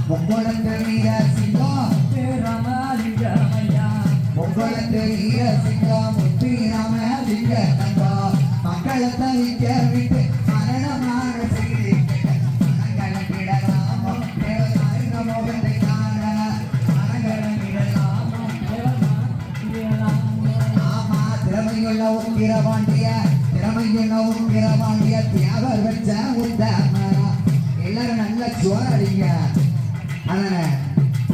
முக்குளத்து வீர சிங்கம் ராமலிங்கமையா முக்குளத்து வீர சிங்கம் முத்தி ராமலிங்க தங்கா மக்களை தவிக்க விட்டு மரணமான செய்தி மனங்கள கிடலாமோ மோகத்தை காண ஆமா திறமையுள்ள உக்கிரவாண்டிய தியாகம் வச்ச உத்தமரா எல்லாரும் நல்ல சோறு அடிங்க அதனால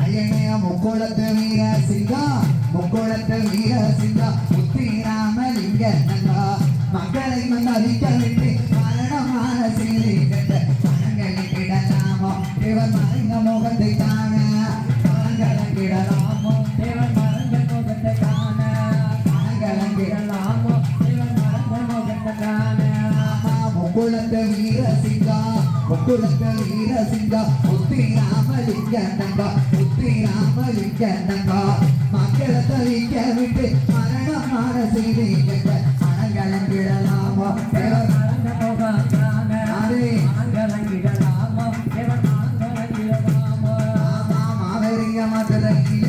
ஐயனையா முக்கோளத்து வீர சிங்கம் முக்கோளத்து வீர சிங்கம் முத்தி ராமலிங்க நங்கா மக்களை மதிக்க விட்டு மரணமான செய்தி கட்ட மனங்களில் கிடலாமோ இவர் மறைந்த முகத்தை காண மனங்களில் கிடலாமோ தேவன் மறந்த முகத்தை காண மனங்களில் கிடலாமோ தேவன் மறந்த முகத்தை காண முக்குளத்து வீர சிங்கம் முக்குளத்து வீர சிங்கம் முத்தி ராமலிங்க நங்கா முத்தி ராமலிங்க நங்கா மக்களை தவிக்க விட்டு மரணமான செய்தி கட்ட மனங்களும் கிடலாமோ தேவன் மறந்த முகம் காண அதே மனங்கிடலாமோ தேவன் மறந்திடலாமோ மாவரிங்க மதுரையில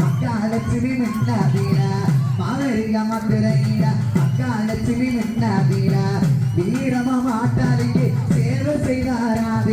அக்காலட்சுமி மின்னாதீர மாவரிங்க மதுரையில அக்காலட்சுமி மின்னாதீர வீரமா மாட்டாளிக்கு சேவை செய்தாரா